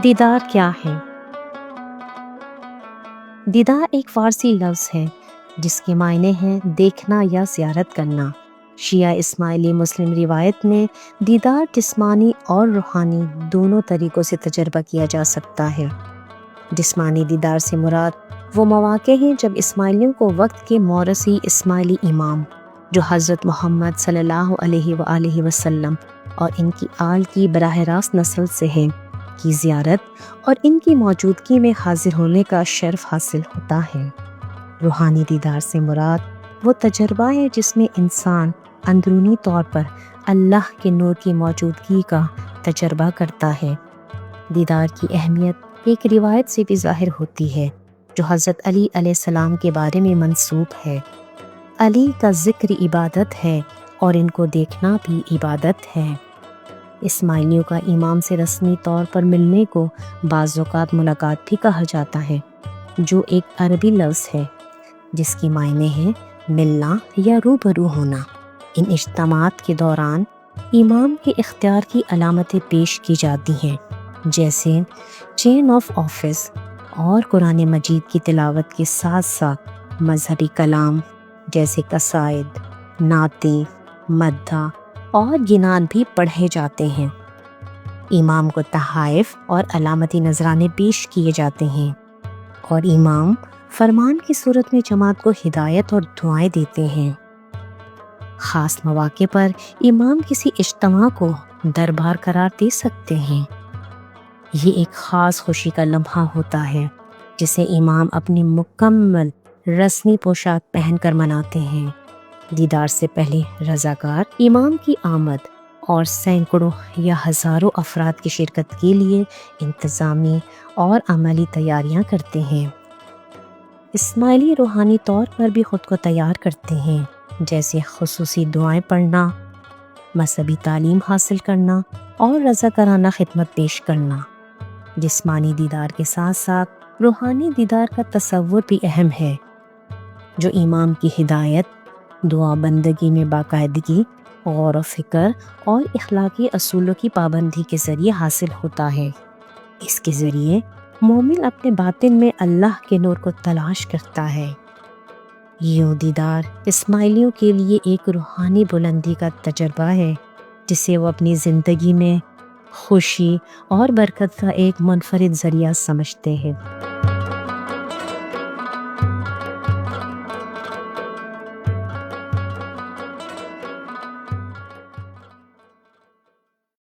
دیدار کیا ہے؟ دیدار ایک فارسی لفظ ہے جس کے معنی ہیں دیکھنا یا زیارت کرنا۔ شیعہ اسماعیلی مسلم روایت میں دیدار جسمانی اور روحانی دونوں طریقوں سے تجربہ کیا جا سکتا ہے۔ جسمانی دیدار سے مراد وہ مواقع ہیں جب اسماعیلیوں کو وقت کے موروثی اسماعیلی امام جو حضرت محمد صلی اللہ علیہ وآلہ وسلم اور ان کی آل کی براہ راست نسل سے ہے کی زیارت اور ان کی موجودگی میں حاضر ہونے کا شرف حاصل ہوتا ہے۔ روحانی دیدار سے مراد وہ تجربہ ہے جس میں انسان اندرونی طور پر اللہ کے نور کی موجودگی کا تجربہ کرتا ہے۔ دیدار کی اہمیت ایک روایت سے بھی ظاہر ہوتی ہے جو حضرت علی علیہ السلام کے بارے میں منسوب ہے۔ علی کا ذکر عبادت ہے اور ان کو دیکھنا بھی عبادت ہے۔ اسماعیلیوں کا امام سے رسمی طور پر ملنے کو بعض اوقات ملاقات بھی کہا جاتا ہے، جو ایک عربی لفظ ہے جس کی معنی ہے ملنا یا روبرو ہونا۔ ان اجتماعات کے دوران امام کے اختیار کی علامتیں پیش کی جاتی ہیں، جیسے چین آف آفس اور قرآن مجید کی تلاوت کے ساتھ ساتھ مذہبی کلام جیسے قصائد، نعتیں، مدح اور گنان بھی پڑھے جاتے ہیں۔ امام کو تحائف اور علامتی نذرانے پیش کیے جاتے ہیں اور امام فرمان کی صورت میں جماعت کو ہدایت اور دعائیں دیتے ہیں۔ خاص مواقع پر امام کسی اجتماع کو دربار قرار دے سکتے ہیں۔ یہ ایک خاص خوشی کا لمحہ ہوتا ہے جسے امام اپنی مکمل رسمی پوشاک پہن کر مناتے ہیں۔ دیدار سے پہلے رضاکار امام کی آمد اور سینکڑوں یا ہزاروں افراد کی شرکت کے لیے انتظامی اور عملی تیاریاں کرتے ہیں۔ اسماعیلی روحانی طور پر بھی خود کو تیار کرتے ہیں، جیسے خصوصی دعائیں پڑھنا، مذہبی تعلیم حاصل کرنا اور رضاکارانہ خدمت پیش کرنا۔ جسمانی دیدار کے ساتھ ساتھ روحانی دیدار کا تصور بھی اہم ہے، جو امام کی ہدایت، دعا بندگی میں باقاعدگی، غور و فکر اور اخلاقی اصولوں کی پابندی کے ذریعے حاصل ہوتا ہے۔ اس کے ذریعے مومن اپنے باطن میں اللہ کے نور کو تلاش کرتا ہے۔ یوں دیدار اسماعیلیوں کے لیے ایک روحانی بلندی کا تجربہ ہے جسے وہ اپنی زندگی میں خوشی اور برکت کا ایک منفرد ذریعہ سمجھتے ہیں۔